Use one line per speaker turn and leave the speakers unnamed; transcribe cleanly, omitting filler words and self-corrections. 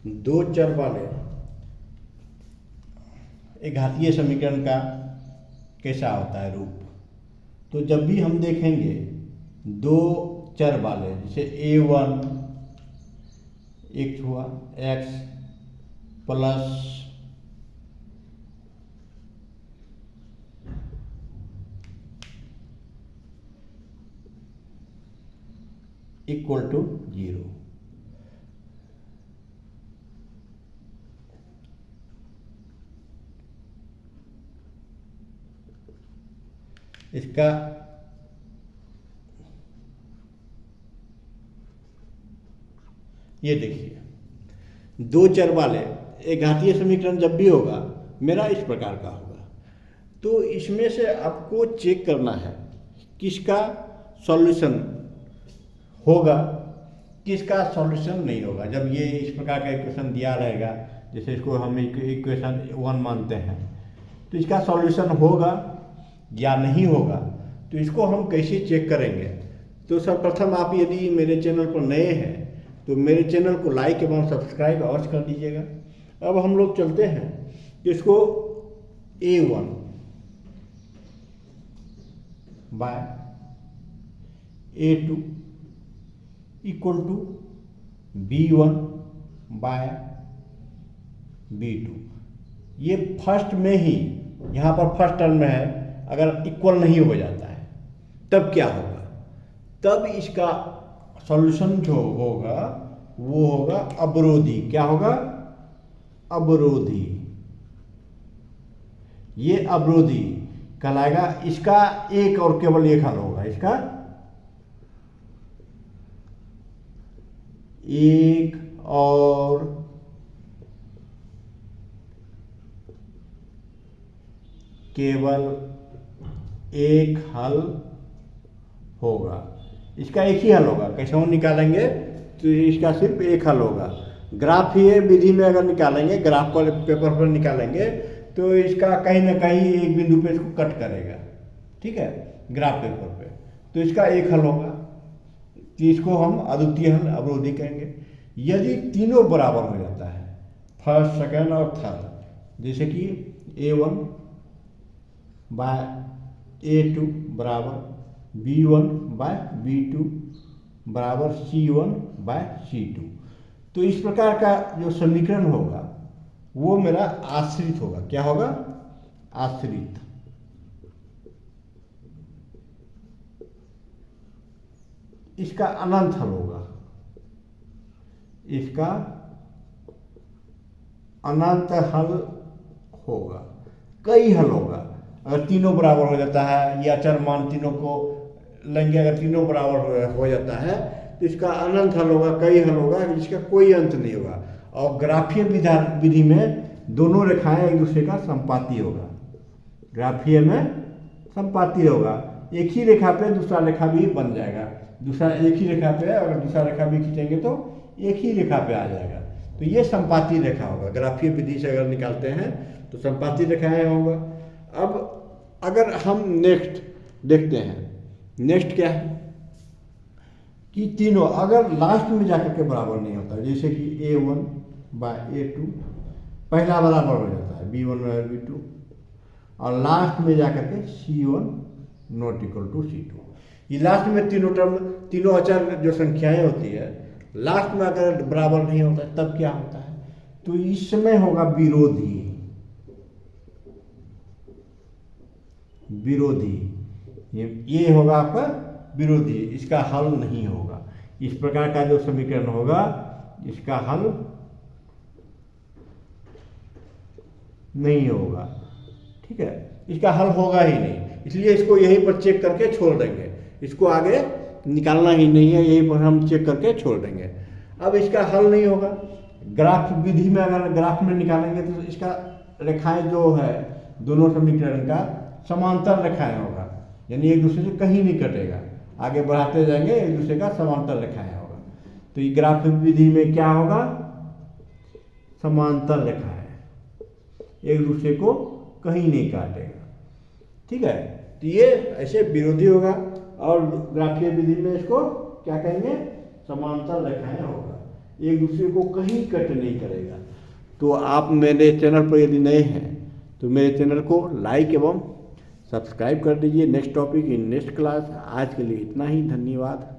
दो चर वाले एक घातीय समीकरण का कैसा होता है रूप। तो जब भी हम देखेंगे दो चर वाले, जैसे a1 एक हुआ x प्लस इक्वल टू 0, इसका ये देखिए दो चर वाले एक घातीय समीकरण जब भी होगा मेरा इस प्रकार का होगा। तो इसमें से आपको चेक करना है किसका सॉल्यूशन होगा, किसका सॉल्यूशन नहीं होगा। जब ये इस प्रकार का इक्वेशन दिया रहेगा, जैसे इसको हम इक्वेशन 1 मानते हैं, तो इसका सॉल्यूशन होगा या नहीं होगा, तो इसको हम कैसे चेक करेंगे। तो सर्वप्रथम आप यदि मेरे चैनल पर नए हैं तो मेरे चैनल को लाइक एवं सब्सक्राइब अवश्य कर दीजिएगा। अब हम लोग चलते हैं कि इसको a1 bye a2 equal to b1 bye b2। ये फर्स्ट में ही यहाँ पर फर्स्ट टर्म में है, अगर इक्वल नहीं हो जाता है तब क्या होगा, तब इसका सॉल्यूशन जो होगा वो होगा अवरोधी। क्या होगा? अवरोधी। ये अवरोधी कहलाएगा। इसका एक और केवल एक हल होगा, इसका एक और केवल एक हल होगा। इसका एक ही हल होगा। कैसे हम निकालेंगे? तो इसका सिर्फ एक हल होगा। ग्राफ ये विधि में अगर निकालेंगे, ग्राफ पर पेपर पर निकालेंगे, तो इसका कहीं ना कहीं एक बिंदु पे इसको कट करेगा, ठीक है, ग्राफ पेपर पे। तो इसका एक हल होगा कि इसको हम अद्वितीय हल अवरोधी कहेंगे। यदि तीनों बराबर हो जाता है, फर्स्ट सेकंड और थर्ड, जैसे कि a1 बाय a2 बराबर b1 बाय b2 बराबर c1 बाय c2, तो इस प्रकार का जो समीकरण होगा वो मेरा आश्रित होगा। क्या होगा? आश्रित। इसका अनंत हल होगा, इसका अनंत हल होगा। कई हल होगा अगर तीनों बराबर हो जाता है, या चर मान तीनों को लेंगे, अगर तीनों बराबर हो जाता है तो इसका अनंत हल होगा, कई हल होगा जिसका कोई अंत नहीं होगा। और ग्राफीय विधि में दोनों रेखाएं एक दूसरे का संपाती होगा। ग्राफीय में संपाती होगा, एक ही रेखा पे दूसरा रेखा भी बन जाएगा। दूसरा एक ही रेखा पे अगर दूसरा रेखा भी खींचेंगे तो एक ही रेखा पे आ जाएगा। तो ये संपाती रेखा होगा। ग्राफीय विधि से अगर निकालते हैं तो संपाती रेखाएं होगा। अब अगर हम नेक्स्ट देखते हैं, नेक्स्ट क्या है कि तीनों अगर लास्ट में जाकर के बराबर नहीं होता, जैसे कि a1 बाय a2 पहला बराबर हो जाता है b1 बाय b2, और लास्ट में जाकर के c1 not equal to c2। ये लास्ट में तीनों टर्म, तीनों अचर जो संख्याएं होती है, लास्ट में अगर बराबर नहीं होता तब क्या होता है? तो इसमें होगा विरोधी। विरोधी ये होगा आपका विरोधी, इसका हल नहीं होगा। इस प्रकार का जो समीकरण होगा इसका हल नहीं होगा, ठीक है, इसका हल होगा ही नहीं। इसलिए इसको यहीं पर चेक करके छोड़ देंगे, इसको आगे निकालना ही नहीं है, यहीं पर हम चेक करके छोड़ देंगे। अब इसका हल नहीं होगा। ग्राफ विधि में अगर ग्राफ में निकालेंगे तो इसका रेखाएं जो है दोनों समीकरण का समांतर रेखाएं होगा, यानी एक दूसरे से कहीं नहीं कटेगा। आगे बढ़ाते जाएंगे एक दूसरे का समांतर रेखाएं होगा। तो ये ग्राफ विधि में क्या होगा? समांतर रेखाएं एक दूसरे को कहीं नहीं काटेगा, ठीक है। तो ये ऐसे विरोधी होगा, और ग्राफीय विधि में इसको क्या कहेंगे? समांतर रेखाएं होगा। एक दूसरे को कहीं कट नहीं करेगा। तो आप मेरे चैनल पर यदि नए हैं तो मेरे चैनल को लाइक एवं सब्सक्राइब कर दीजिए। Next topic in next class. आज के लिए इतना ही, धन्यवाद।